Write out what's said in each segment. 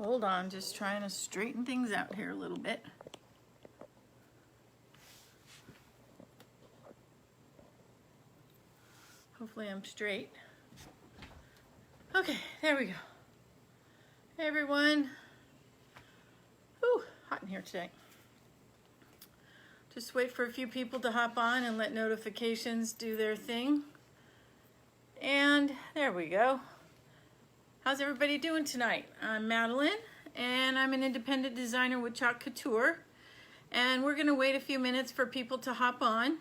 Hold on, just trying to straighten things out here a little bit. Hopefully I'm straight. Okay, there we go. Hey everyone. Whew, hot in here today. Just wait for a few people to hop on and let notifications do their thing. And there we go. How's everybody doing tonight? I'm Madeline, and I'm an independent designer with Chalk Couture. And we're gonna wait a few minutes for people to hop on.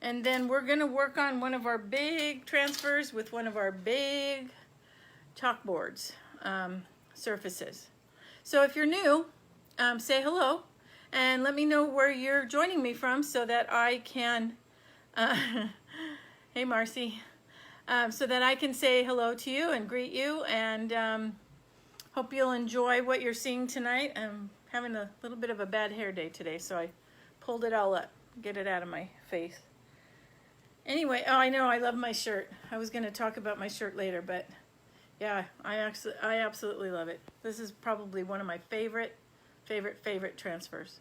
And then we're gonna work on one of our big transfers with one of our big chalkboards surfaces. So if you're new, say hello and let me know where you're joining me from so that I can, hey Marcy, so that I can say hello to you and greet you, and hope you'll enjoy what you're seeing tonight. I'm having a little bit of a bad hair day today, so I pulled it all up, get it out of my face. Anyway, oh, I know, I love my shirt. I was going to talk about my shirt later, but yeah, I absolutely love it. This is probably one of my favorite transfers.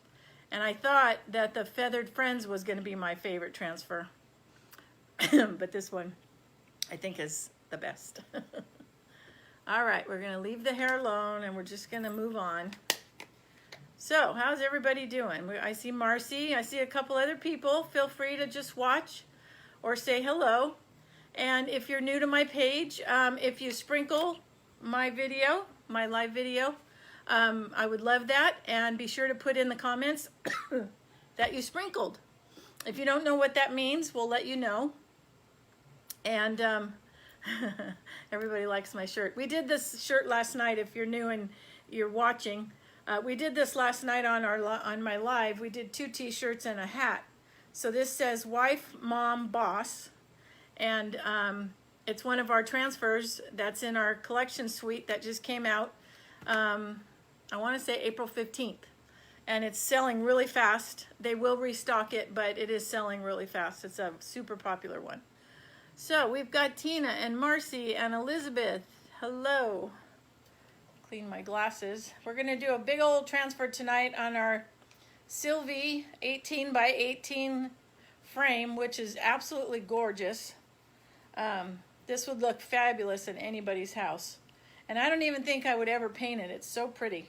And I thought that the Feathered Friends was going to be my favorite transfer. But this one, I think, is the best. All right, we're going to leave the hair alone, and we're just going to move on. So, how's everybody doing? I see Marcy. I see a couple other people. Feel free to just watch or say hello. And if you're new to my page, if you sprinkle my video, my live video, I would love that. And be sure to put in the comments that you sprinkled. If you don't know what that means, we'll let you know. And everybody likes my shirt. We did this shirt last night. If you're new and you're watching, we did this last night on my live. We did 2 t-shirts and a hat. So this says Wife, Mom, Boss, and it's one of our transfers that's in our collection suite that just came out, I want to say April 15th, and it's selling really fast. They will restock it, but it is selling really fast. It's a super popular one. So we've got Tina and Marcy and Elizabeth. Hello. Clean my glasses. We're going to do a big old transfer tonight on our Sylvie 18 by 18 frame, which is absolutely gorgeous. This would look fabulous in anybody's house. And I don't even think I would ever paint it. It's so pretty.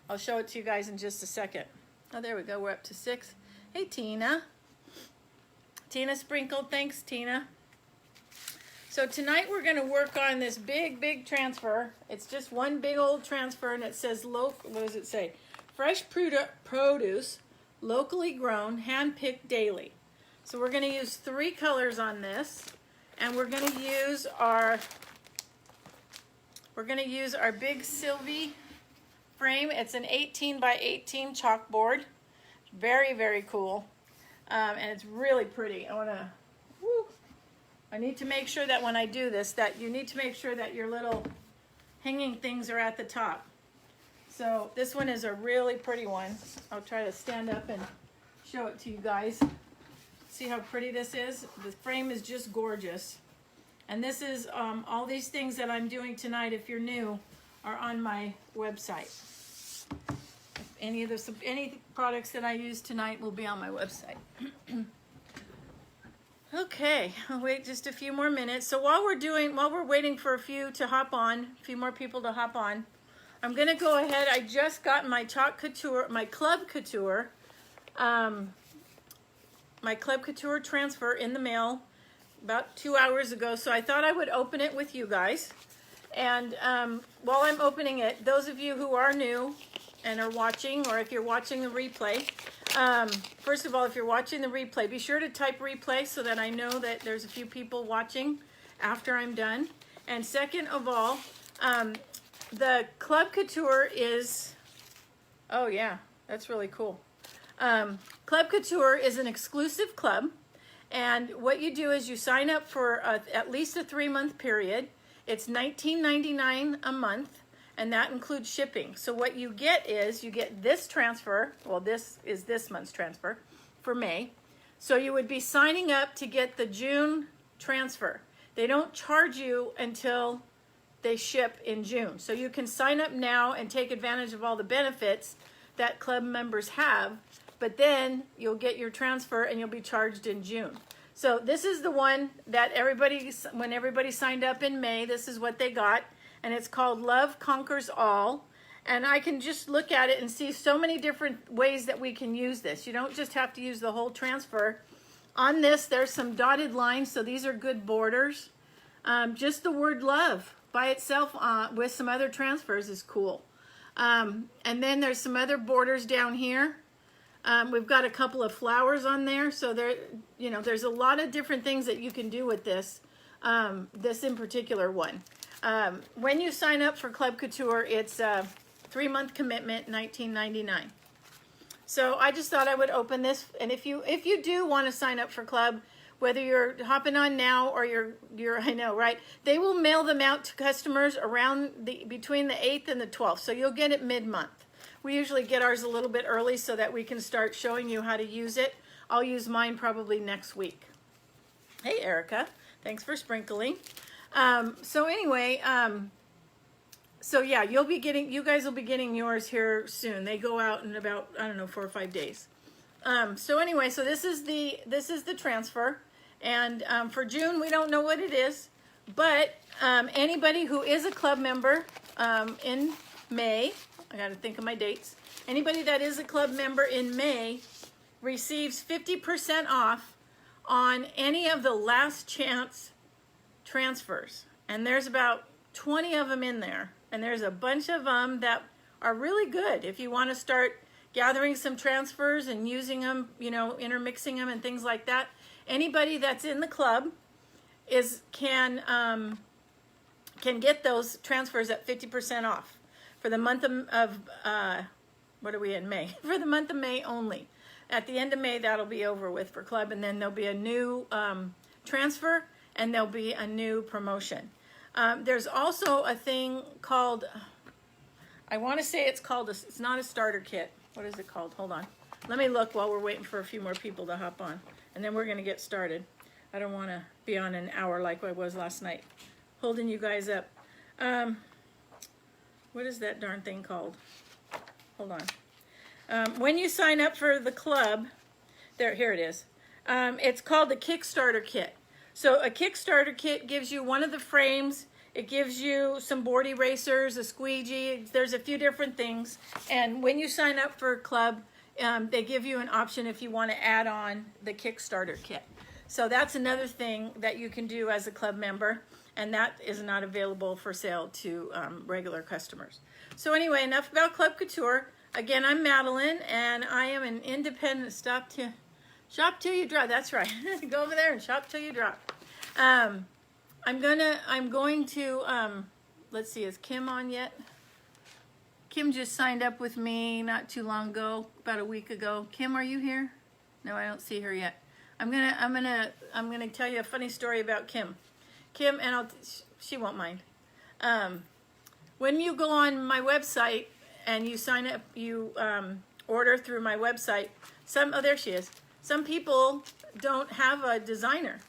I'll show it to you guys in just a second. Oh, there we go. We're up to 6. Hey, Tina. Tina sprinkled. Thanks, Tina. So tonight we're going to work on this big transfer. It's just one big old transfer, and it says, what does it say? Fresh produce, locally grown, hand-picked daily. So we're going to use 3 colors on this, and we're going to use our big Sylvie frame. It's an 18 by 18 chalkboard. Very cool, and it's really pretty. I need to make sure that when I do this, that you need to make sure that your little hanging things are at the top. So this one is a really pretty one. I'll try to stand up and show it to you guys. See how pretty this is? The frame is just gorgeous. And this is all these things that I'm doing tonight, if you're new, are on my website. Any products that I use tonight will be on my website. Okay, I'll wait just a few more minutes. So while we're waiting for a few more people to hop on, I'm going to go ahead. I just got my Chalk Couture, my Club Couture transfer in the mail about 2 hours ago. So I thought I would open it with you guys. And while I'm opening it, those of you who are new and are watching, or if you're watching the replay, first of all, if you're watching the replay, be sure to type replay so that I know that there's a few people watching after I'm done. And second of all, the Club Couture is, oh yeah, that's really cool. Club Couture is an exclusive club, and what you do is you sign up for at least a 3-month period. It's $19.99 a month, and that includes shipping. So what you get is you get this transfer. Well, this is this month's transfer for May. So you would be signing up to get the June transfer. They don't charge you until they ship in June. So you can sign up now and take advantage of all the benefits that club members have, but then you'll get your transfer and you'll be charged in June. So this is the one that when everybody signed up in May, this is what they got, and it's called Love Conquers All. And I can just look at it and see so many different ways that we can use this. You don't just have to use the whole transfer. On this, there's some dotted lines, so these are good borders. Just the word love by itself with some other transfers is cool. And then there's some other borders down here. We've got a couple of flowers on there, so there's a lot of different things that you can do with this. This in particular one. When you sign up for Club Couture, it's a 3-month commitment, $19.99. So I just thought I would open this, and if you do want to sign up for Club, whether you're hopping on now or you're I know, right? They will mail them out to customers between the 8th and the 12th. So you'll get it mid-month. We usually get ours a little bit early so that we can start showing you how to use it. I'll use mine probably next week. Hey, Erica. Thanks for sprinkling. So anyway, so yeah, you guys will be getting yours here soon. They go out in about, I don't know, 4 or 5 days. So anyway, so this is the transfer, and for June we don't know what it is, but anybody who is a club member in May, I got to think of my dates. Anybody that is a club member in May receives 50% off on any of the last chance transfers, and there's about 20 of them in there, and there's a bunch of them that are really good if you want to start gathering some transfers and using them, intermixing them and things like that. Anybody that's in the club can get those transfers at 50% off for the month of what are we in, May? For the month of May only. At the end of May, that'll be over with for Club, and then there'll be a new transfer and there'll be a new promotion. There's also a thing called, I want to say it's not a starter kit. What is it called? Hold on. Let me look while we're waiting for a few more people to hop on. And then we're going to get started. I don't want to be on an hour like I was last night, holding you guys up. What is that darn thing called? Hold on. When you sign up for the club, here it is. It's called the Kickstarter Kit. So a Kickstarter kit gives you one of the frames. It gives you some board erasers, a squeegee. There's a few different things. And when you sign up for a club, they give you an option if you want to add on the Kickstarter kit. So that's another thing that you can do as a club member, and that is not available for sale to regular customers. So anyway, enough about Club Couture. Again, I'm Madeline, and I am an independent shop till you drop. That's right. Go over there and shop till you drop. I'm going to, let's see, is Kim on yet? Kim just signed up with me not too long ago, about a week ago. Kim, are you here? No, I don't see her yet. I'm gonna tell you a funny story about Kim. Kim, and she won't mind. When you go on my website and you sign up, you order through my website. Oh, there she is. Some people don't have a designer.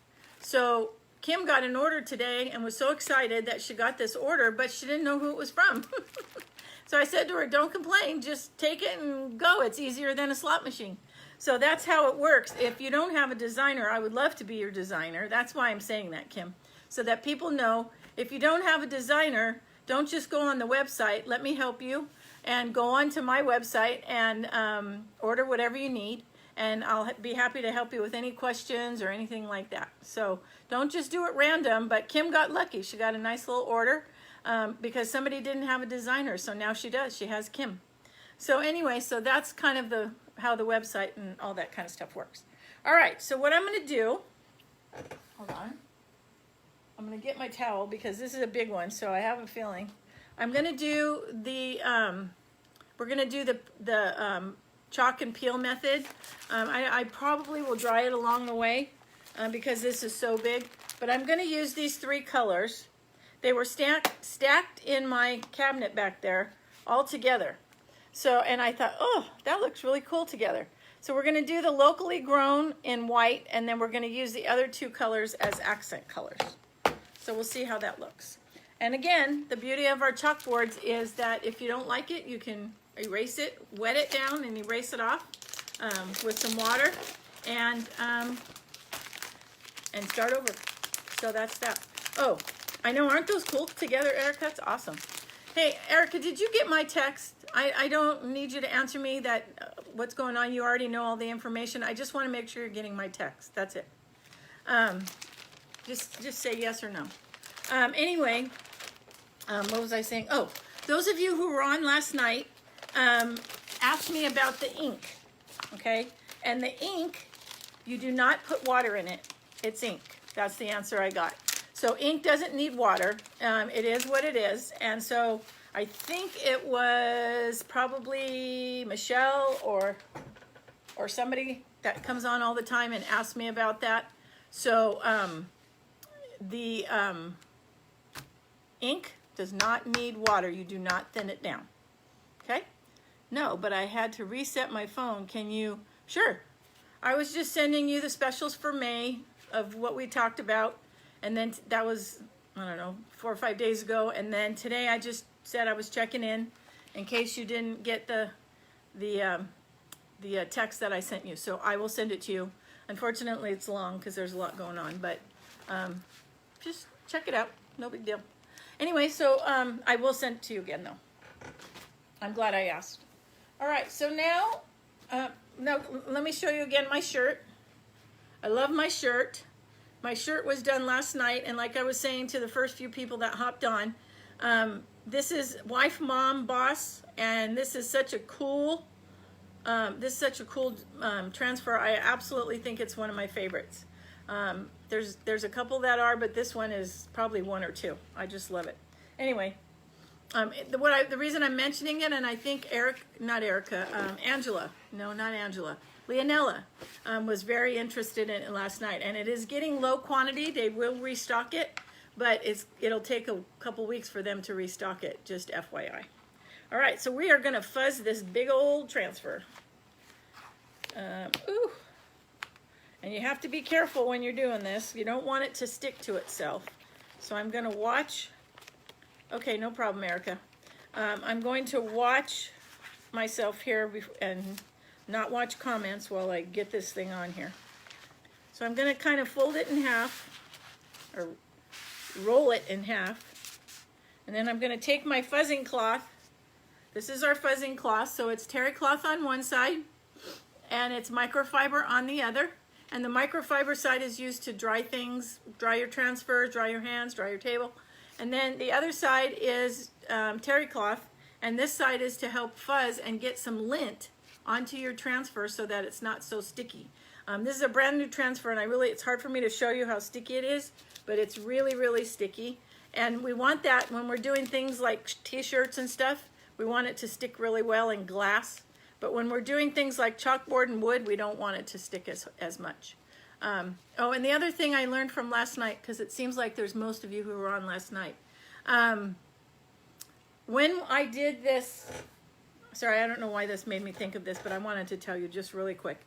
So Kim got an order today and was so excited that she got this order, but she didn't know who it was from. So I said to her, don't complain, just take it and go. It's easier than a slot machine. So that's how it works. If you don't have a designer, I would love to be your designer. That's why I'm saying that, Kim. So that people know, if you don't have a designer, don't just go on the website. Let me help you. And go on to my website and order whatever you need. And I'll be happy to help you with any questions or anything like that. So don't just do it random, but Kim got lucky. She got a nice little order because somebody didn't have a designer. So now she does. She has Kim. So anyway, so that's kind of how the website and all that kind of stuff works. All right, so what I'm going to do, hold on. I'm going to get my towel because this is a big one, so I have a feeling. I'm going to do we're going to do the chalk and peel method. I probably will dry it along the way because this is so big, but I'm going to use these 3 colors. They were stacked in my cabinet back there all together. So, and I thought, oh, that looks really cool together. So we're going to do the locally grown in white, and then we're going to use the other 2 colors as accent colors. So we'll see how that looks. And again, the beauty of our chalkboards is that if you don't like it, you can erase it, wet it down and erase it off with some water and start over. So that's that. Oh, I know, aren't those cool together, Erica? That's awesome. Hey, Erica, did you get my text? I don't need you to answer me that what's going on. You already know all the information. I just want to make sure you're getting my text. That's it. Just say yes or no. Anyway, what was I saying? Oh, those of you who were on last night asked me about the ink, okay? And the ink, you do not put water in it. It's ink. That's the answer I got. So ink doesn't need water. It is what it is. And so I think it was probably Michelle or somebody that comes on all the time and asks me about that. So the ink does not need water. You do not thin it down. Okay? No, but I had to reset my phone. Can you? Sure. I was just sending you the specials for May of what we talked about. And then that was, I don't know, 4 or 5 days ago. And then today I just said I was checking in case you didn't get the text that I sent you. So I will send it to you. Unfortunately, it's long because there's a lot going on. But just check it out. No big deal. Anyway, so I will send it to you again, though. I'm glad I asked. All right, so now let me show you again my shirt. I love my shirt. My shirt was done last night, and like I was saying to the first few people that hopped on, this is Wife, Mom, Boss, and this is such a cool transfer. I absolutely think it's one of my favorites. There's a couple that are, but this one is probably 1 or 2. I just love it. Anyway, the reason I'm mentioning it, and I think Angela, no, not Angela, Leonella was very interested in it last night, and it is getting low quantity. They will restock it, but it'll take a couple weeks for them to restock it, just FYI. All right, so we are going to fuzz this big old transfer. Ooh. And you have to be careful when you're doing this. You don't want it to stick to itself. So I'm going to watch. Okay, no problem, Erica. I'm going to watch myself here and not watch comments while I get this thing on here. So I'm going to kind of fold it in half, or roll it in half. And then I'm going to take my fuzzing cloth. This is our fuzzing cloth. So it's terry cloth on one side, and it's microfiber on the other. And the microfiber side is used to dry things, dry your transfers, dry your hands, dry your table. And then the other side is terry cloth, and this side is to help fuzz and get some lint onto your transfer so that it's not so sticky. This is a brand new transfer, and it's hard for me to show you how sticky it is, but it's really, really sticky. And we want that when we're doing things like t-shirts and stuff, we want it to stick really well in glass. But when we're doing things like chalkboard and wood, we don't want it to stick as much. Oh, and the other thing I learned from last night, because it seems like there's most of you who were on last night. When I did this, sorry, I don't know why this made me think of this, but I wanted to tell you just really quick.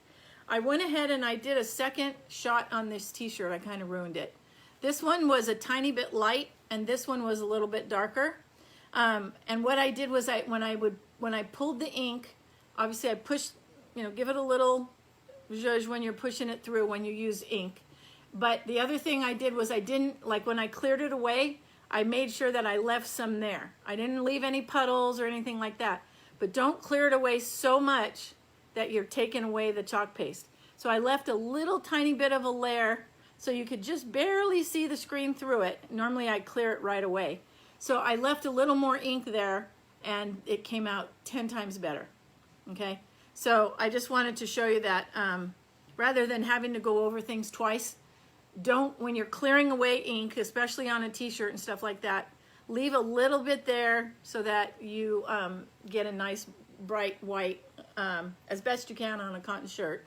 I went ahead and I did a second shot on this t-shirt. I kind of ruined it. This one was a tiny bit light, and this one was a little bit darker. And what I did was when I pulled the ink, obviously I pushed, give it a little zhuzh when you're pushing it through when you use ink. But the other thing I did was I didn't, like when I cleared it away, I made sure that I left some there. I didn't leave any puddles or anything like that. But don't clear it away so much that you're taking away the chalk paste. So I left a little tiny bit of a layer so you could just barely see the screen through it. Normally I clear it right away. So I left a little more ink there, and it came out 10 times better. Okay, so I just wanted to show you that rather than having to go over things twice, when you're clearing away ink, especially on a t-shirt and stuff like that, leave a little bit there so that you get a nice bright white, as best you can on a cotton shirt,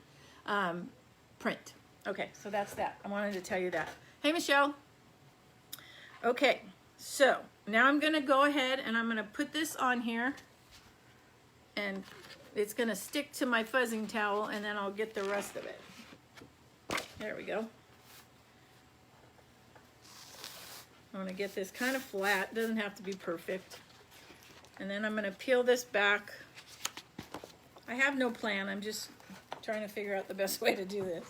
print. Okay, so that's that. I wanted to tell you that. Hey, Michelle. Okay, so now I'm going to go ahead and I'm going to put this on here, and it's going to stick to my fuzzing towel, and then I'll get the rest of it. There we go. I want to get this kind of flat. It doesn't have to be perfect. And then I'm going to peel this back. I have no plan. I'm just trying to figure out the best way to do this.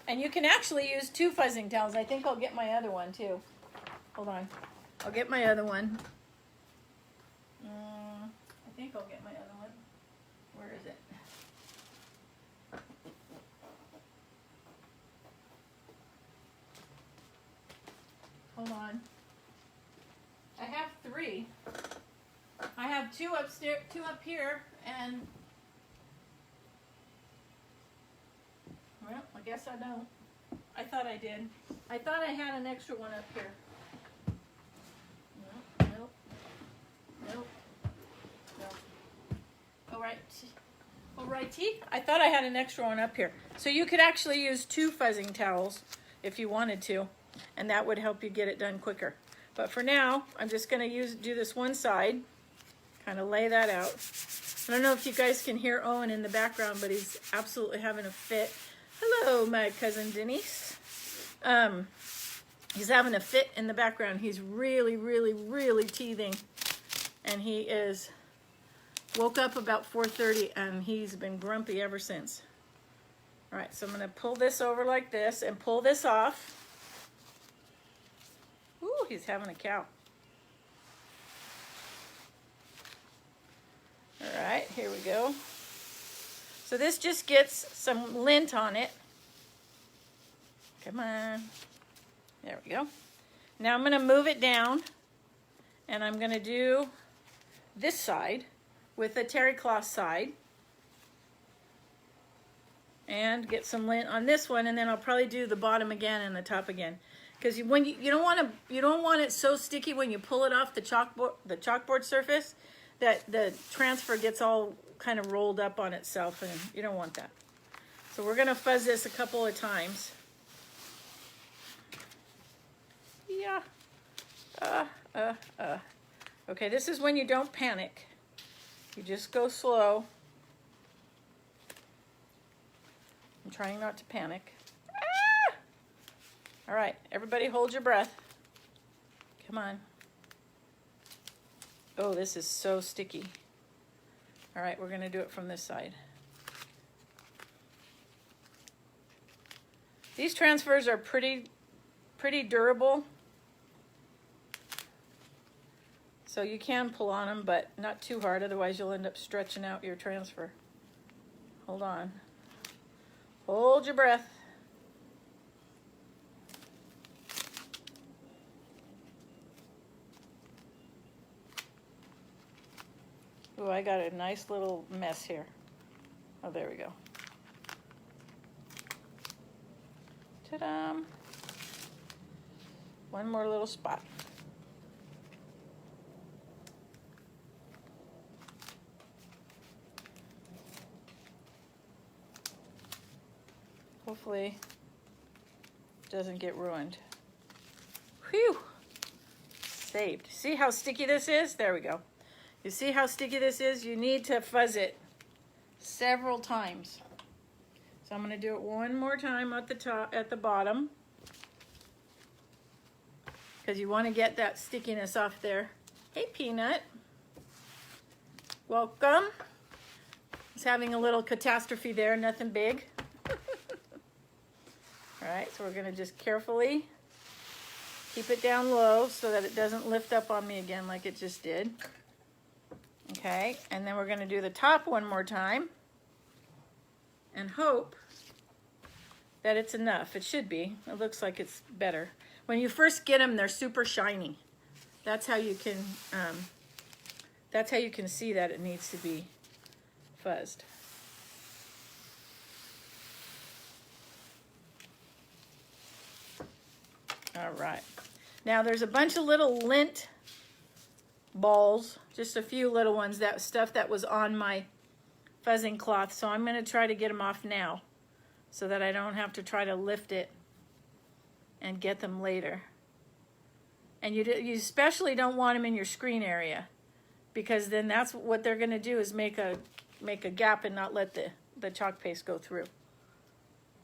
And you can actually use 2 fuzzing towels. I think I'll get my other one too. Hold on. I'll get my other one. I think I'll get my other one. Where is it? Hold on. I have 3. I have 2 upstairs, 2 up here, and well, I guess I don't. I thought I did. I thought I had an extra one up here. Nope. Nope. Nope. Alrighty. I thought I had an extra one up here. So you could actually use 2 fuzzing towels if you wanted to, and that would help you get it done quicker. But for now, I'm just going to do this one side, kind of lay that out. I don't know if you guys can hear Owen in the background, but he's absolutely having a fit. Hello, my cousin Denise. He's having a fit in the background. He's really, really, really teething. And he is woke up about 4:30 and he's been grumpy ever since. All right, so I'm going to pull this over like this and pull this off. Ooh, he's having a cow. All right, here we go. So this just gets some lint on it. Come on. There we go. Now I'm going to move it down, and I'm going to do this side with the terry cloth side, and get some lint on this one, and then I'll probably do the bottom again and the top again, because when you don't want it so sticky when you pull it off the chalkboard surface that the transfer gets all kind of rolled up on itself, and you don't want that. So we're going to fuzz this a couple of times. Yeah. Okay, this is when you don't panic. You just go slow. I'm trying not to panic. Ah! All right, everybody hold your breath. Come on. Oh, this is so sticky. All right, we're going to do it from this side. These transfers are pretty durable. So you can pull on them, but not too hard, otherwise you'll end up stretching out your transfer. Hold on. Hold your breath. Oh, I got a nice little mess here. Oh, there we go. Ta-da! One more little spot. Hopefully it doesn't get ruined. Whew! Saved. See how sticky this is? There we go. You see how sticky this is? You need to fuzz it several times. So I'm going to do it one more time at the top, at the bottom, because you want to get that stickiness off there. Hey, Peanut. Welcome. He's having a little catastrophe there, nothing big. All right, so we're going to just carefully keep it down low so that it doesn't lift up on me again like it just did. Okay, and then we're going to do the top one more time and hope that it's enough. It should be. It looks like it's better. When you first get them, they're super shiny. That's how you can see that it needs to be fuzzed. All right. Now there's a bunch of little lint balls, just a few little ones, that stuff that was on my fuzzing cloth. So I'm going to try to get them off now so that I don't have to try to lift it and get them later. And you especially don't want them in your screen area, because then that's what they're going to do, is make a gap and not let the chalk paste go through.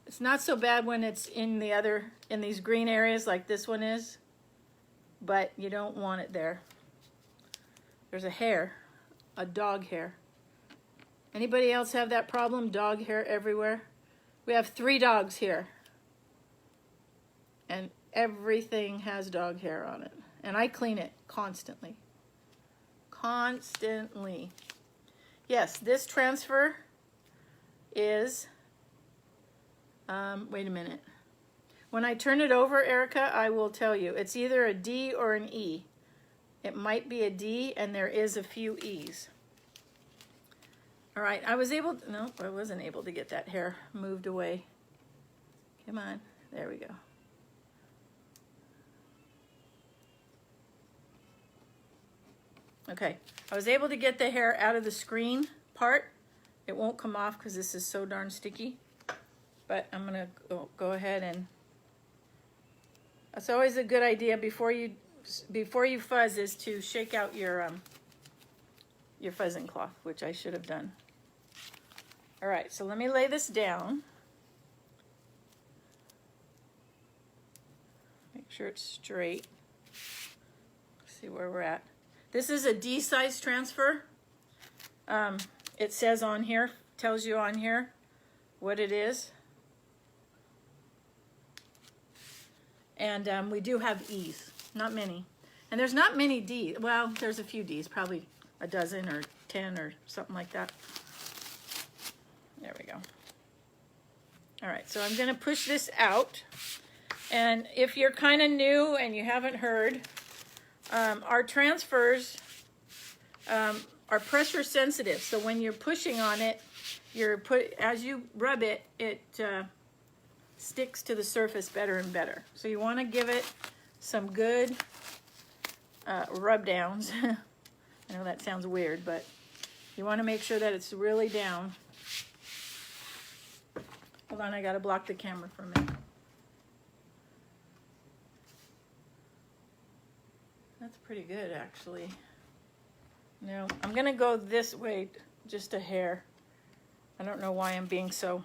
It's not so bad when it's in these green areas like this one is, but you don't want it there. There's a hair, a dog hair. Anybody else have that problem? Dog hair everywhere? We have 3 dogs here. And everything has dog hair on it. And I clean it constantly. Constantly. Yes, this transfer is, wait a minute. When I turn it over, Erica, I will tell you. It's either a D or an E. It might be a D, and there is a few E's. All right, I wasn't able to get that hair moved away. Come on, there we go. Okay, I was able to get the hair out of the screen part. It won't come off because this is so darn sticky. But I'm gonna go ahead and, it's always a good idea before you fuzz is to shake out your fuzzing cloth, which I should have done. All right, so let me lay this down. Make sure it's straight. See where we're at. This is a D size transfer. It says on here, tells you on here what it is. And we do have E's, not many. And there's not many D's. Well, there's a few D's, probably a dozen or 10 or something like that. There we go. All right, so I'm gonna push this out. And if you're kind of new and you haven't heard, our transfers are pressure sensitive. So when you're pushing on it, as you rub it, it sticks to the surface better and better. So you want to give it some good rub downs. I know that sounds weird, but you want to make sure that it's really down. Hold on, I got to block the camera for a minute. That's pretty good, actually. No, I'm going to go this way just a hair. I don't know why I'm being so...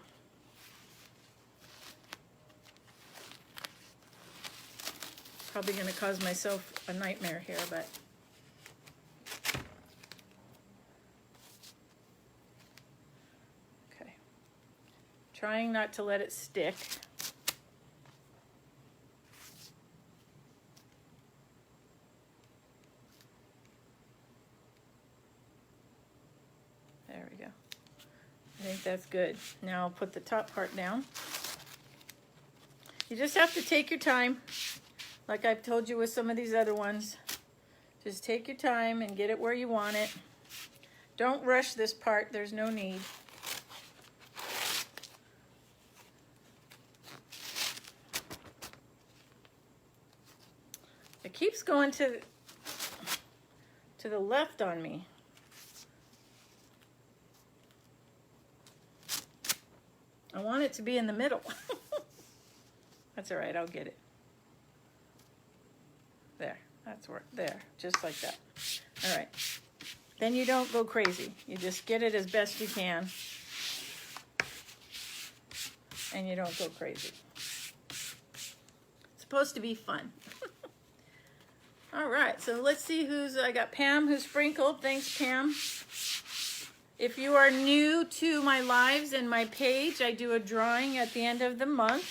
Probably going to cause myself a nightmare here, but... Okay. Trying not to let it stick. There we go. I think that's good. Now I'll put the top part down. You just have to take your time. Like I've told you with some of these other ones. Just take your time and get it where you want it. Don't rush this part. There's no need. It keeps going to the left on me. I want it to be in the middle. That's all right, I'll get it. There, that's where, there, just like that. All right, then you don't go crazy. You just get it as best you can. And you don't go crazy. It's supposed to be fun. All right, so let's see I got Pam who sprinkled. Thanks, Pam. If you are new to my lives and my page, I do a drawing at the end of the month.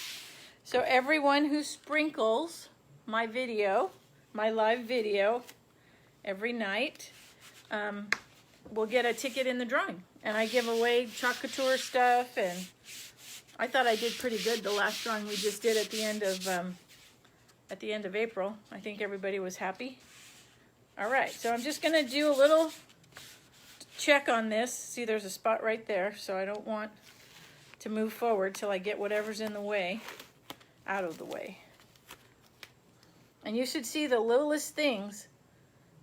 So everyone who sprinkles my video, my live video, every night, will get a ticket in the drawing. And I give away Chalk Couture stuff, and I thought I did pretty good the last drawing we just did at the end of April. I think everybody was happy. All right, so I'm just gonna do a little check on this. See, there's a spot right there, so I don't want to move forward till I get whatever's in the way out of the way. And you should see the littlest things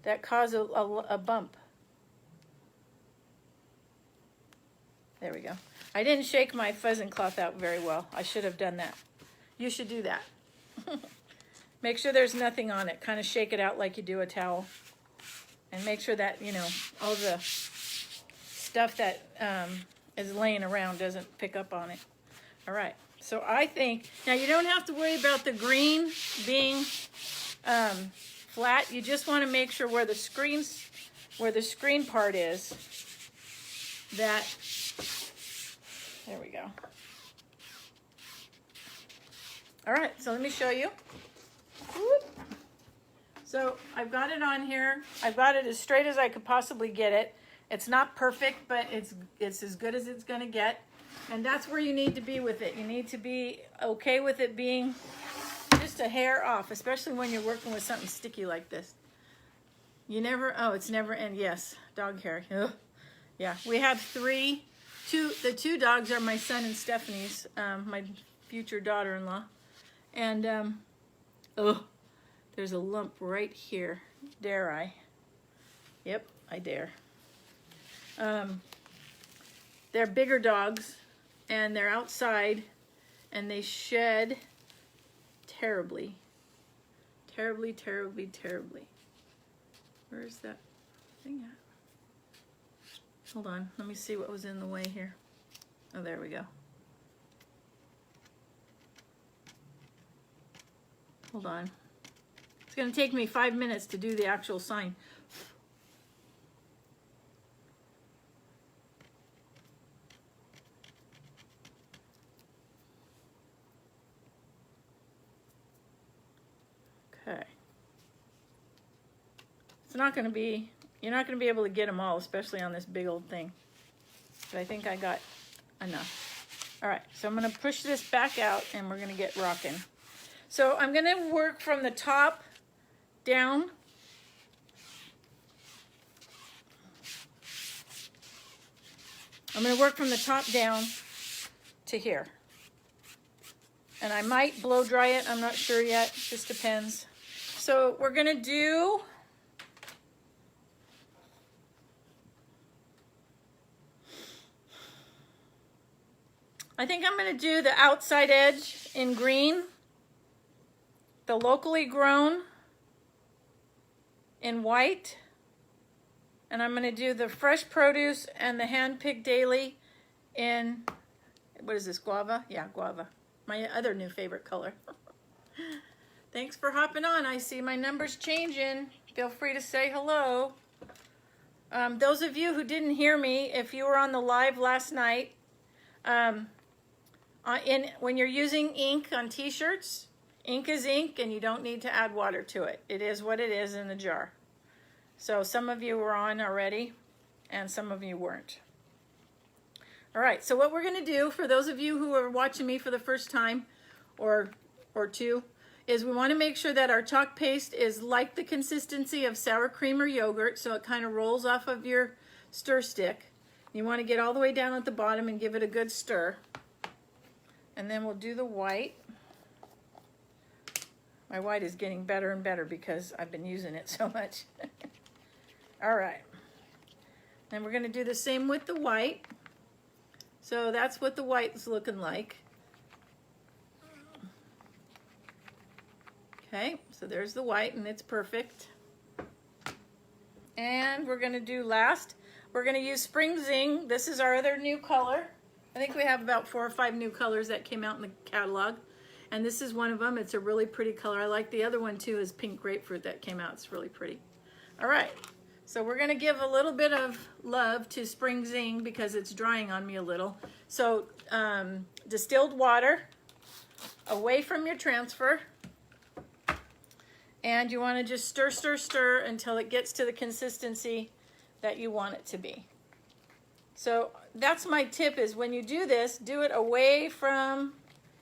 that cause a bump. There we go. I didn't shake my fuzzing cloth out very well. I should have done that. You should do that. Make sure there's nothing on it. Kind of shake it out like you do a towel. And make sure that, you know, all the stuff that is laying around doesn't pick up on it. All right. So I think, now you don't have to worry about the green being flat. You just want to make sure where the screen part is, that, there we go. All right, so let me show you. Whoop. So I've got it on here. I've got it as straight as I could possibly get it. It's not perfect, but it's as good as it's gonna get. And that's where you need to be with it. You need to be okay with it being just a hair off, especially when you're working with something sticky like this. You never, oh, it's never end. Yes, dog hair. Ugh. Yeah, we have the two dogs are my son and Stephanie's, my future daughter-in-law. And, oh, there's a lump right here. Dare I? Yep, I dare. They're bigger dogs, and they're outside, and they shed terribly. Terribly, terribly, terribly. Where's that thing at? Hold on, let me see what was in the way here. Oh, there we go. Hold on. It's going to take me 5 minutes to do the actual sign. Okay. It's not going to be, you're not going to be able to get them all, especially on this big old thing. But I think I got enough. All right, so I'm going to push this back out and we're going to get rocking. So I'm going to work from the top down. I'm going to work from the top down to here. And I might blow dry it. I'm not sure yet. Just depends. So we're going to do I think I'm going to do the outside edge in green, the locally grown in white, and I'm going to do the fresh produce and the hand-picked daily in, what is this, guava? Yeah, guava. My other new favorite color. Thanks for hopping on. I see my numbers changing. Feel free to say hello. Those of you who didn't hear me, if you were on the live last night, when you're using ink on t-shirts, ink is ink and you don't need to add water to it. It is what it is in the jar. So some of you were on already and some of you weren't. All right, so what we're going to do for those of you who are watching me for the first time or two is we want to make sure that our chalk paste is like the consistency of sour cream or yogurt, so it kind of rolls off of your stir stick. You want to get all the way down at the bottom and give it a good stir. And then we'll do the white. My white is getting better and better because I've been using it so much. All right. And we're going to do the same with the white. So that's what the white is looking like. Okay, so there's the white and it's perfect. And we're going to do last, we're going to use Spring Zing. This is our other new color. I think we have about 4 or 5 new colors that came out in the catalog. And this is one of them. It's a really pretty color. I like the other one too, is pink grapefruit that came out. It's really pretty. All right, so we're going to give a little bit of love to Spring Zing because it's drying on me a little. So distilled water away from your transfer. And you want to just stir, stir, stir until it gets to the consistency that you want it to be. So that's my tip, is when you do this, do it away from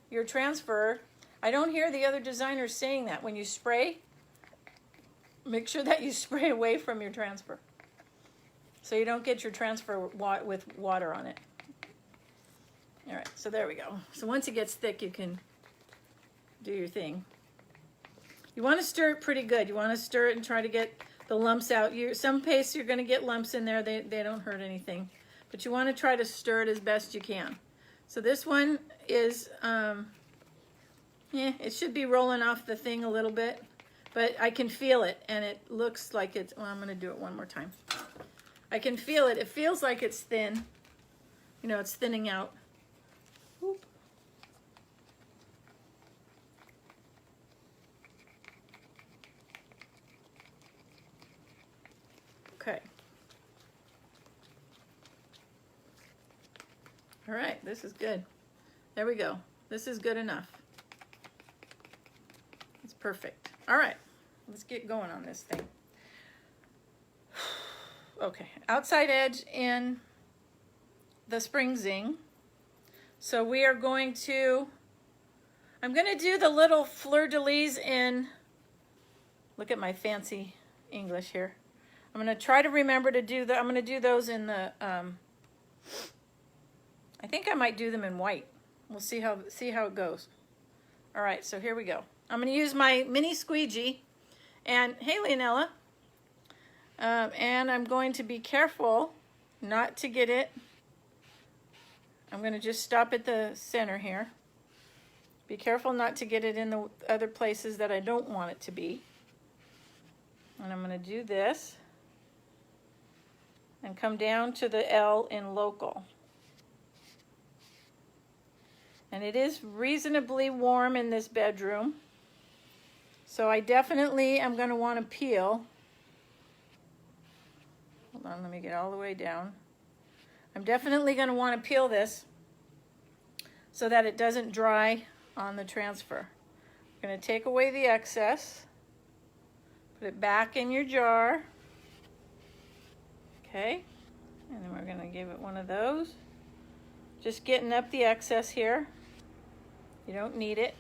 your transfer. I don't hear the other designers saying that. When you spray, make sure that you spray away from your transfer so you don't get your transfer with water on it. All right, so there we go. So once it gets thick, you can do your thing. You want to stir it pretty good. You want to stir it and try to get the lumps out. Some pastes you're going to get lumps in there. They don't hurt anything. But you want to try to stir it as best you can. So this one is, it should be rolling off the thing a little bit. But I can feel it, and it looks like it's, well, I'm going to do it one more time. I can feel it. It feels like it's thin. You know, it's thinning out. Whoop. Okay. All right, this is good. There we go. This is good enough. It's perfect. All right, let's get going on this thing. Okay, outside edge in the spring zing. So we are going to, I'm going to do the little fleur-de-lis in, look at my fancy English here. I'm going to try to remember to do that. I'm going to do those in the, I think I might do them in white. We'll see how it goes. All right, so here we go. I'm going to use my mini squeegee, and hey, Leonella, and I'm going to be careful not to get it. I'm going to just stop at the center here. Be careful not to get it in the other places that I don't want it to be. And I'm going to do this and come down to the L in local. And it is reasonably warm in this bedroom, so I definitely am going to want to peel. Hold on, let me get all the way down. I'm definitely going to want to peel this so that it doesn't dry on the transfer. I'm going to take away the excess, put it back in your jar. Okay, and then we're going to give it one of those. Just getting up the excess here. You don't need it.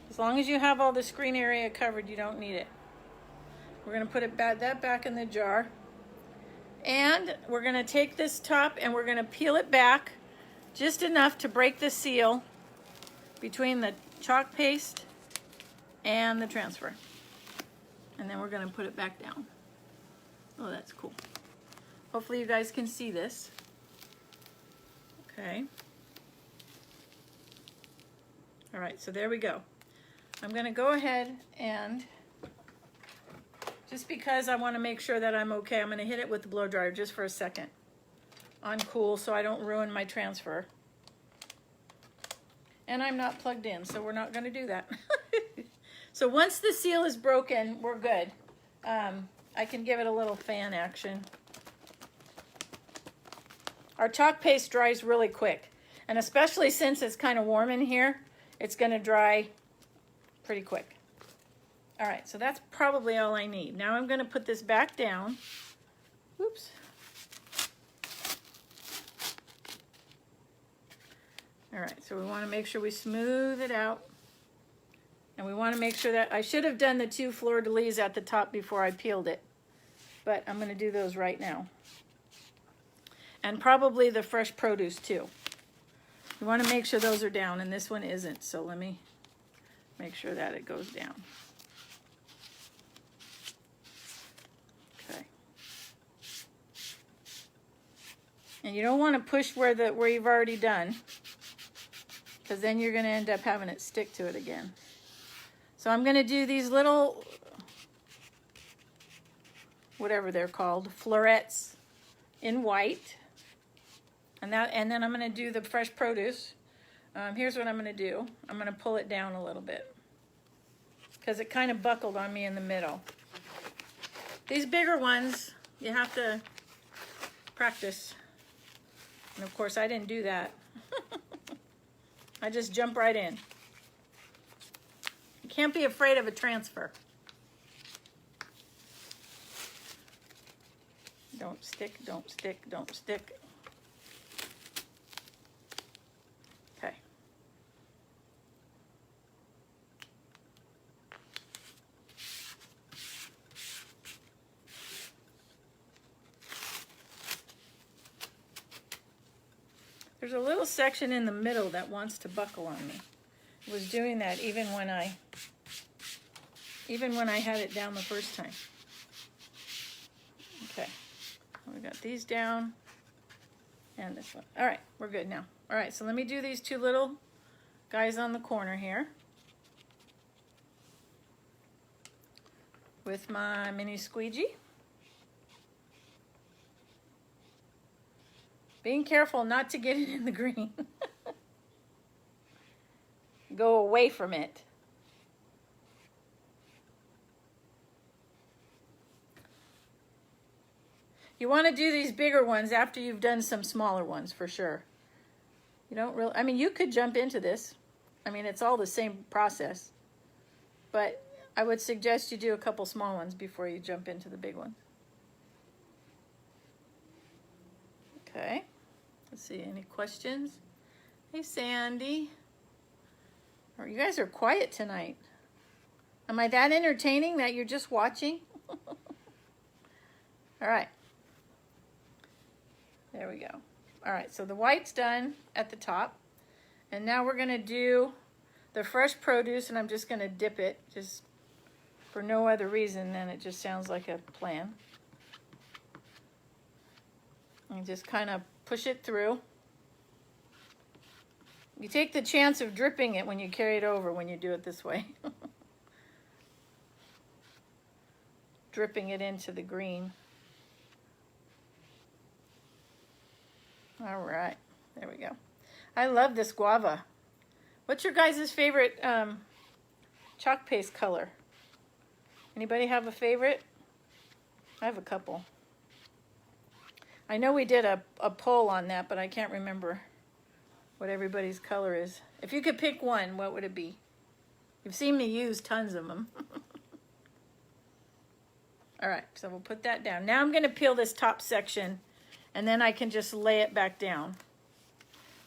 As long as you have all the screen area covered, you don't need it. We're going to put it back in the jar. And we're going to take this top and we're going to peel it back just enough to break the seal between the chalk paste and the transfer. And then we're going to put it back down. Oh, that's cool. Hopefully you guys can see this. Okay. All right, so there we go. I'm going to go ahead and, just because I want to make sure that I'm okay, I'm going to hit it with the blow dryer just for a second on cool so I don't ruin my transfer. And I'm not plugged in, so we're not going to do that. So once the seal is broken, we're good. I can give it a little fan action. Our chalk paste dries really quick, and especially since it's kind of warm in here, it's going to dry pretty quick. All right, so that's probably all I need. Now I'm going to put this back down. Oops. All right, so we want to make sure we smooth it out. And we want to make sure that, I should have done the 2 fleur-de-lis at the top before I peeled it, but I'm going to do those right now. And probably the fresh produce too. You want to make sure those are down, and this one isn't, so let me make sure that it goes down. Okay. And you don't want to push where you've already done, because then you're going to end up having it stick to it again. So I'm going to do these little, whatever they're called, florets in white. And then I'm going to do the fresh produce. Here's what I'm going to do. I'm going to pull it down a little bit because it kind of buckled on me in the middle. These bigger ones, you have to practice. And of course, I didn't do that. I just jump right in. You can't be afraid of a transfer. Don't stick, don't stick, don't stick. Okay. There's a little section in the middle that wants to buckle on me. It was doing that even when I had it down the first time. Okay, we got these down and this one. All right, we're good now. All right, so let me do these 2 little guys on the corner here with my mini squeegee. Being careful not to get it in the green. Go away from it. You want to do these bigger ones after you've done some smaller ones for sure. You don't really, I mean, you could jump into this. I mean, it's all the same process. But I would suggest you do a couple small ones before you jump into the big one. Okay. Let's see, any questions? Hey, Sandy. Oh, you guys are quiet tonight. Am I that entertaining that you're just watching? All right. There we go. All right, so the white's done at the top. And now we're going to do the fresh produce, and I'm just going to dip it just for no other reason than it just sounds like a plan. And just kind of push it through. You take the chance of dripping it when you carry it over when you do it this way. Dripping it into the green. All right, there we go. I love this guava. What's your guys' favorite chalk paste color? Anybody have a favorite? I have a couple. I know we did a poll on that, but I can't remember what everybody's color is. If you could pick one, what would it be? You've seen me use tons of them. All right, so we'll put that down. Now I'm going to peel this top section, and then I can just lay it back down.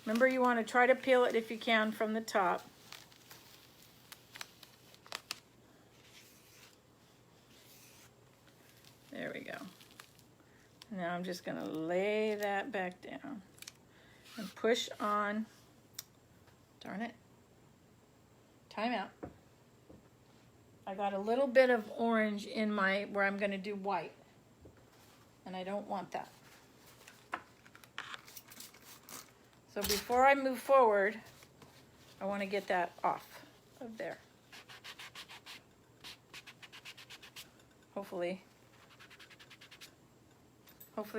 Remember, you want to try to peel it if you can from the top. There we go. Now I'm just going to lay that back down and push on. Darn it. Time out. I got a little bit of orange in my, where I'm going to do white. And I don't want that. So before I move forward, I want to get that off of there. Hopefully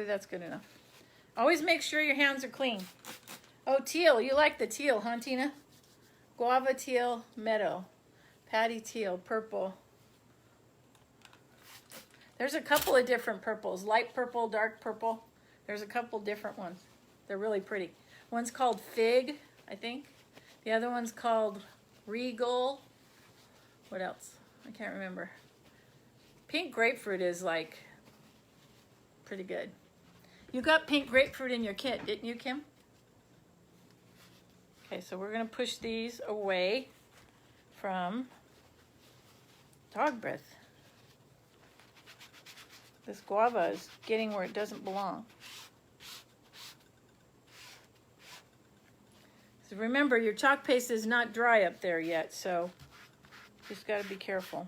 that's good enough. Always make sure your hands are clean. Oh, teal. You like the teal, huh, Tina? Guava teal, meadow. Patty teal, purple. There's a couple of different purples. Light purple, dark purple. There's a couple different ones. They're really pretty. One's called Fig, I think. The other one's called Regal. What else? I can't remember. Pink grapefruit is like pretty good. You got pink grapefruit in your kit, didn't you, Kim? Okay, so we're going to push these away from dog breath. This guava is getting where it doesn't belong. So remember, your chalk paste is not dry up there yet, so just got to be careful.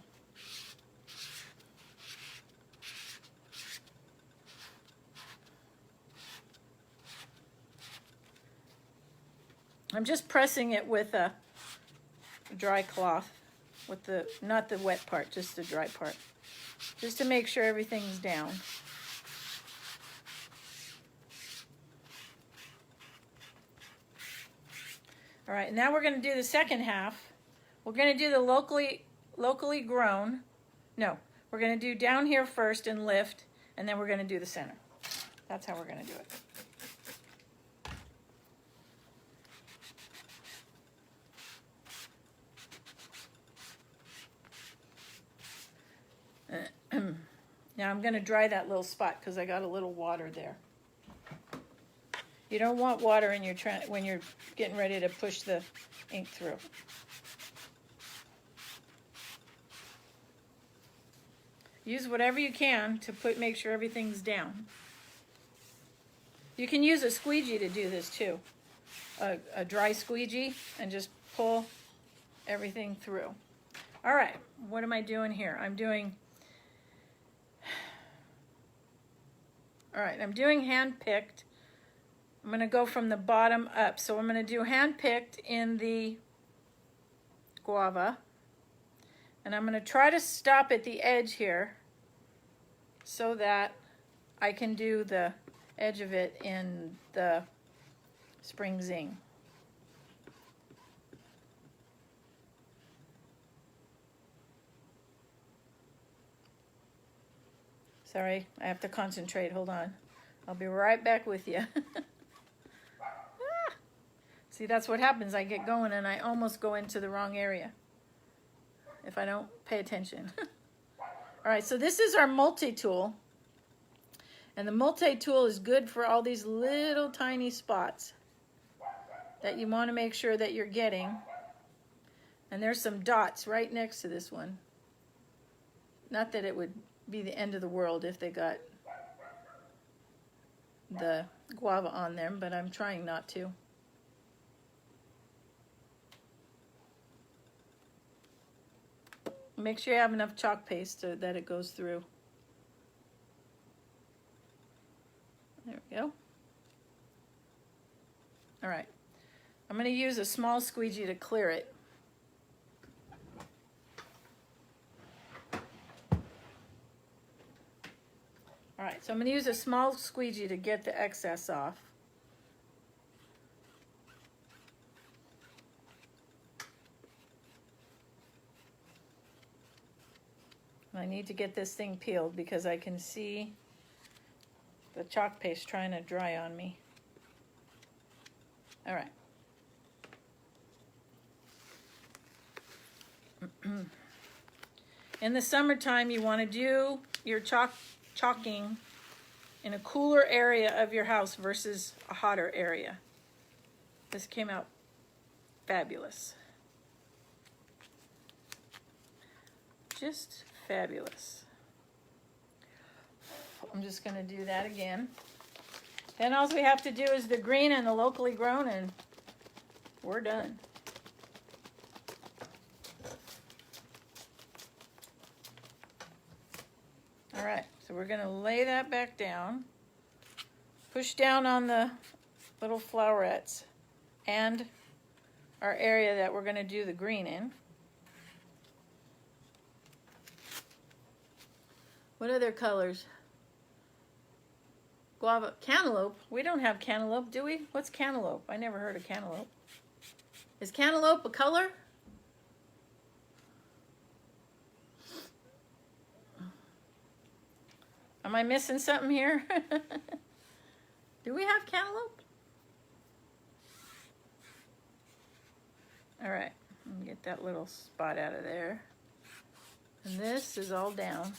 I'm just pressing it with a dry cloth, with the, not the wet part, just the dry part, just to make sure everything's down. All right, now we're going to do the second half. We're going to do the locally grown. No, we're going to do down here first and lift, and then we're going to do the center. That's how we're going to do it. Now I'm going to dry that little spot because I got a little water there. You don't want water in your when you're getting ready to push the ink through. Use whatever you can to make sure everything's down. You can use a squeegee to do this too. A dry squeegee, and just pull everything through. All right, what am I doing here? I'm doing hand-picked. I'm going to go from the bottom up. So I'm going to do hand-picked in the guava. And I'm going to try to stop at the edge here so that I can do the edge of it in the spring zing. Sorry, I have to concentrate. Hold on. I'll be right back with you. Ah! See, that's what happens. I get going and I almost go into the wrong area if I don't pay attention. All right, so this is our multi-tool. And the multi-tool is good for all these little tiny spots that you want to make sure that you're getting. And there's some dots right next to this one. Not that it would be the end of the world if they got the guava on them, but I'm trying not to. Make sure you have enough chalk paste so that it goes through. There we go. All right. I'm going to use a small squeegee to clear it. All right, so I'm going to use a small squeegee to get the excess off. I need to get this thing peeled because I can see the chalk paste trying to dry on me. All right. In the summertime, you want to do your chalking in a cooler area of your house versus a hotter area. This came out fabulous. Just fabulous. I'm just going to do that again. Then all we have to do is the green and the locally grown, and we're done. All right, so we're going to lay that back down, push down on the little flowerets and our area that we're going to do the green in. What other colors? Guava, cantaloupe. We don't have cantaloupe, do we? What's cantaloupe? I never heard of cantaloupe. Is cantaloupe a color? Am I missing something here? Do we have cantaloupe? All right, let me get that little spot out of there. And this is all down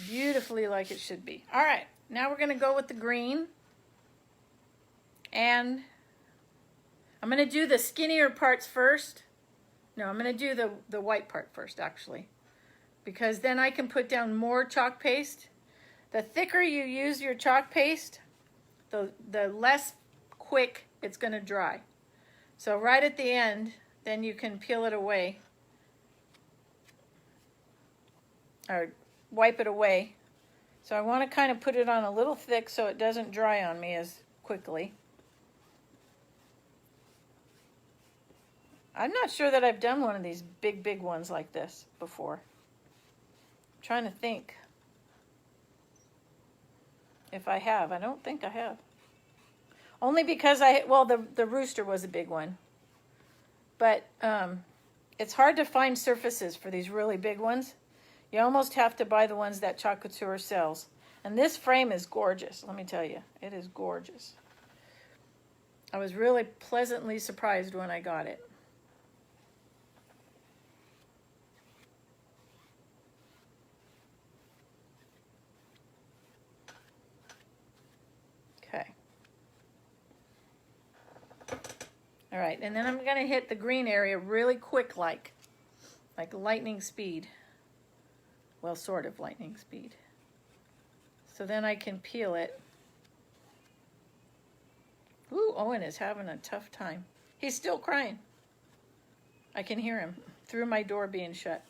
beautifully like it should be. All right, now we're going to go with the green. And I'm going to do the skinnier parts first. No, I'm going to do the white part first, actually. Because then I can put down more chalk paste. The thicker you use your chalk paste, the less quick it's going to dry. So right at the end, then you can peel it away. Or wipe it away. So I want to kind of put it on a little thick so it doesn't dry on me as quickly. I'm not sure that I've done one of these big ones like this before. I'm trying to think if I have. I don't think I have. Only because the rooster was a big one. But it's hard to find surfaces for these really big ones. You almost have to buy the ones that Chalk Couture sells. And this frame is gorgeous, let me tell you. It is gorgeous. I was really pleasantly surprised when I got it. Okay. All right, and then I'm going to hit the green area really quick like lightning speed. Well, sort of lightning speed. So then I can peel it. Ooh, Owen is having a tough time. He's still crying. I can hear him through my door being shut.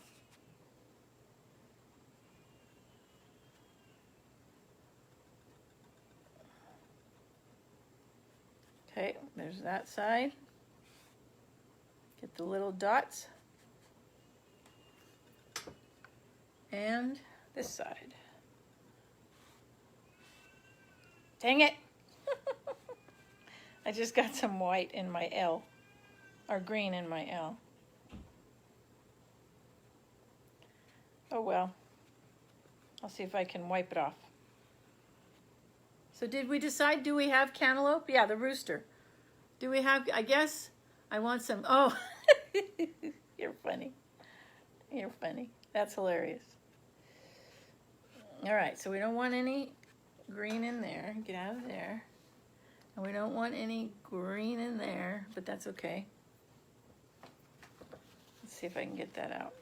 Okay, there's that side. Get the little dots. And this side. Dang it! I just got some white in my L, or green in my L. Oh well, I'll see if I can wipe it off. So did we decide, do we have cantaloupe? Yeah, the rooster. Do we have, I guess I want some, oh, you're funny. You're funny. That's hilarious. All right, so we don't want any green in there. Get out of there. And we don't want any green in there, but that's okay. Let's see if I can get that out.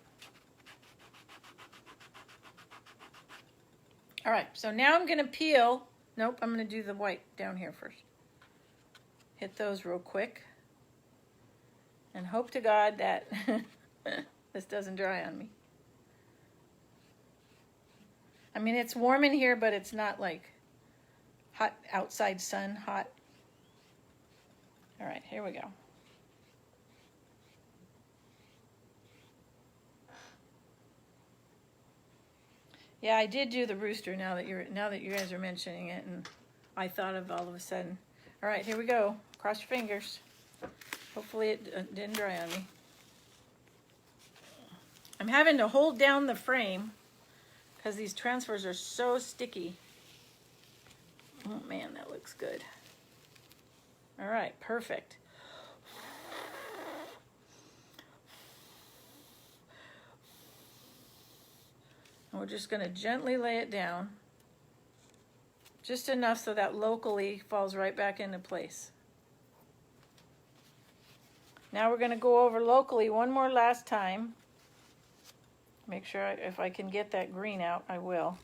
All right, so now I'm gonna peel. Nope, I'm gonna do the white down here first. Hit those real quick. And hope to God that this doesn't dry on me. I mean, it's warm in here, but it's not like hot outside sun hot. All right, here we go. Yeah, I did do the rooster now that you guys are mentioning it, and I thought of all of a sudden. All right, here we go. Cross your fingers. Hopefully it didn't dry on me. I'm having to hold down the frame because these transfers are so sticky. Oh man, that looks good. All right, perfect. And we're just gonna gently lay it down. Just enough so that locally falls right back into place. Now we're gonna go over locally one more last time. Make sure if I can get that green out, I will.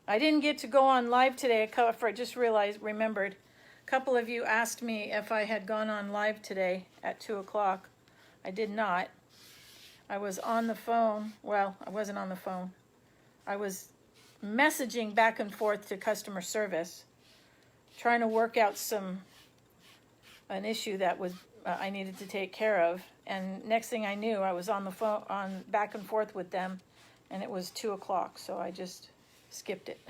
I didn't get to go on live today. I just remembered. A couple of you asked me if I had gone on live today at 2 o'clock. I did not. I was on the phone. Well, I wasn't on the phone. I was messaging back and forth to customer service, trying to work out an issue that was I needed to take care of. And next thing I knew, I was on the phone, back and forth with them, and it was 2 o'clock. So I just skipped it.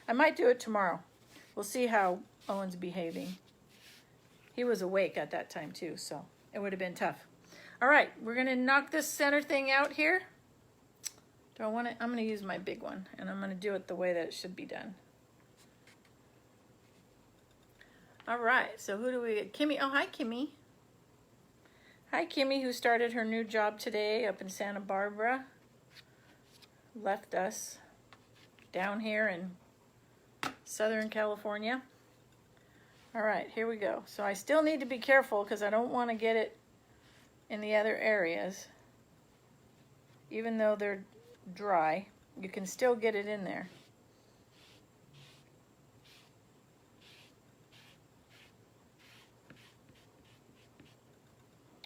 I might do it tomorrow. We'll see how Owen's behaving. He was awake at that time too, so it would have been tough. All right, we're gonna knock this center thing out here. Do I want it? I'm gonna use my big one, and I'm gonna do it the way that it should be done. All right, so who do we get? Kimmy. Oh, hi, Kimmy. Hi, Kimmy, who started her new job today up in Santa Barbara. Left us down here in Southern California. All right, here we go. So I still need to be careful because I don't want to get it in the other areas. Even though they're dry, you can still get it in there.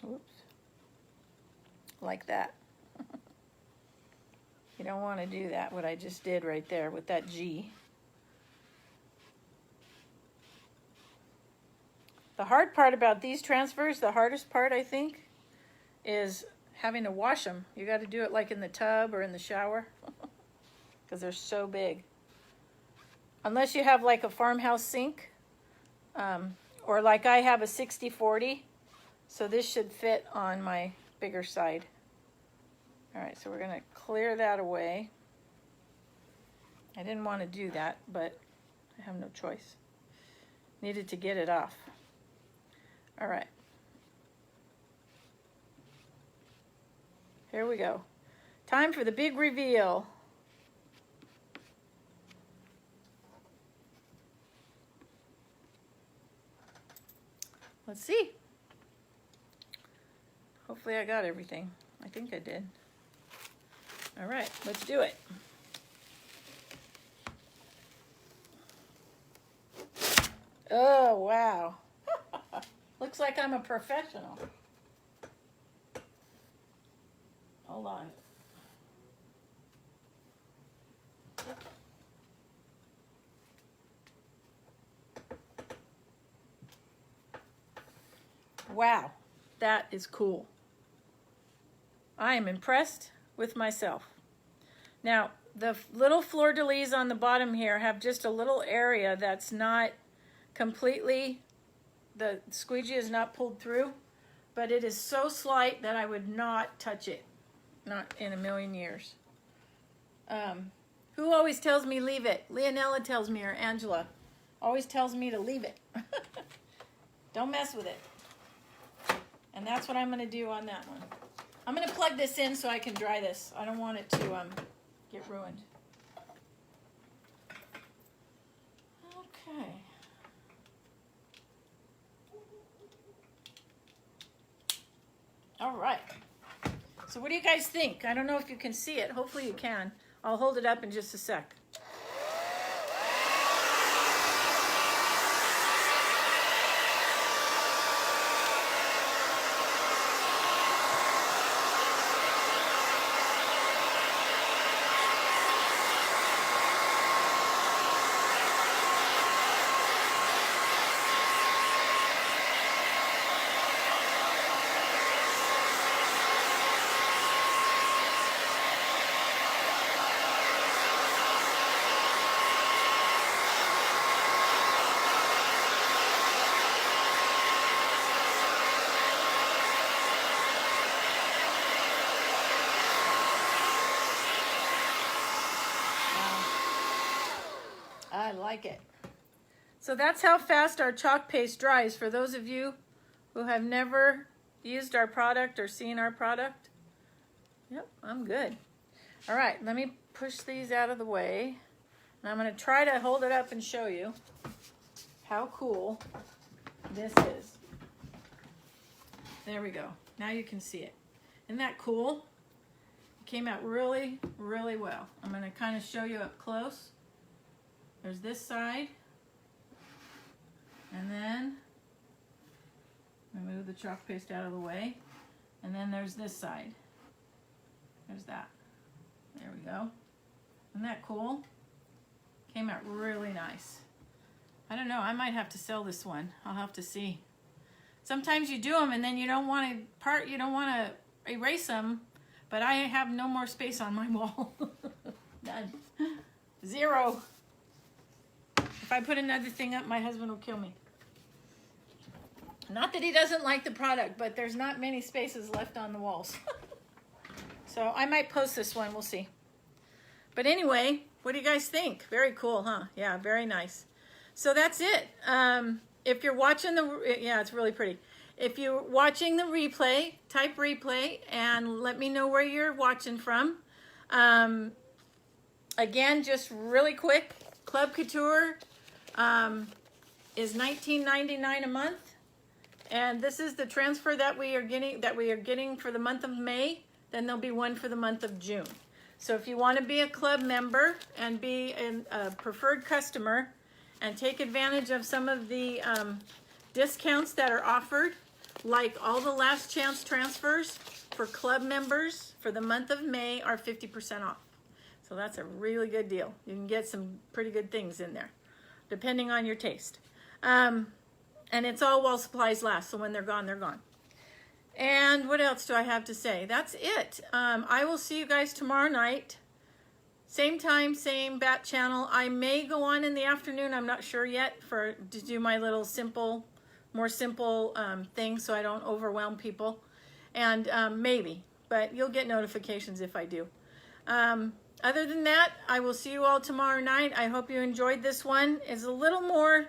Oops. Like that. You don't want to do that, what I just did right there with that G. The hard part about these transfers, the hardest part I think, is having to wash them. You got to do it like in the tub or in the shower because they're so big. Unless you have like a farmhouse sink, or like I have a 60-40, so this should fit on my bigger side. All right, so we're gonna clear that away. I didn't want to do that, but I have no choice. Needed to get it off. All right. Here we go. Time for the big reveal. Let's see. Hopefully I got everything. I think I did. All right, let's do it. Oh, wow. Looks like I'm a professional. Hold on. Wow, that is cool. I am impressed with myself. Now, the little fleur-de-lis on the bottom here have just a little area that's not completely the squeegee is not pulled through, but it is so slight that I would not touch it. Not in a million years. Who always tells me leave it? Leonella tells me, or Angela always tells me to leave it. Don't mess with it. And that's what I'm going to do on that one. I'm going to plug this in so I can dry this. I don't want it to get ruined. Okay. All right. So what do you guys think? I don't know if you can see it. Hopefully you can. I'll hold it up in just a sec. I like it. So that's how fast our chalk paste dries. For those of you who have never used our product or seen our product. Yep, I'm good. All right, let me push these out of the way. And I'm going to try to hold it up and show you how cool this is. There we go. Now you can see it. Isn't that cool? It came out really, really well. I'm going to kind of show you up close. There's this side, and then I move the chalk paste out of the way, and then there's this side. There's that. There we go. Isn't that cool? Came out really nice. I don't know, I might have to sell this one. I'll have to see. Sometimes you do them and then you don't want to erase them, but I have no more space on my wall. None. Zero. If I put another thing up, my husband will kill me. Not that he doesn't like the product, but there's not many spaces left on the walls. So I might post this one, we'll see. But anyway, what do you guys think? Very cool, huh? Yeah, very nice. So that's it. If you're watching yeah, it's really pretty. If you're watching the replay, type replay and let me know where you're watching from. Again, just really quick, Club Couture is $19.99 a month, and this is the transfer that we are getting for the month of May. Then there'll be one for the month of June. So if you want to be a club member and be a preferred customer and take advantage of some of the discounts that are offered, like all the last chance transfers for club members for the month of May are 50% off. So that's a really good deal. You can get some pretty good things in there, depending on your taste. And it's all while supplies last, so when they're gone, they're gone. And what else do I have to say? That's it. I will see you guys tomorrow night. Same time, same bat channel. I may go on in the afternoon. I'm not sure yet to do my little more simple thing so I don't overwhelm people. And maybe, but you'll get notifications if I do. Other than that, I will see you all tomorrow night. I hope you enjoyed this one. It's a little more,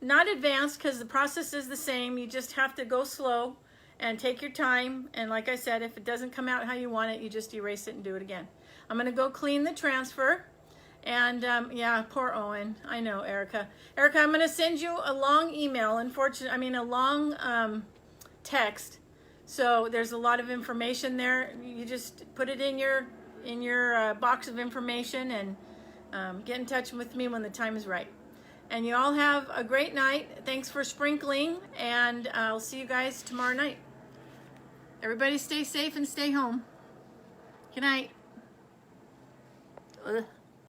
not advanced because the process is the same. You just have to go slow and take your time. And like I said, if it doesn't come out how you want it, you just erase it and do it again. I'm going to go clean the transfer. And yeah, poor Owen. I know, Erica. Erica, I'm going to send you a long email. A long text. So there's a lot of information there. You just put it in your box of information and get in touch with me when the time is right. And you all have a great night. Thanks for sprinkling, and I'll see you guys tomorrow night. Everybody stay safe and stay home. Good night. Ugh.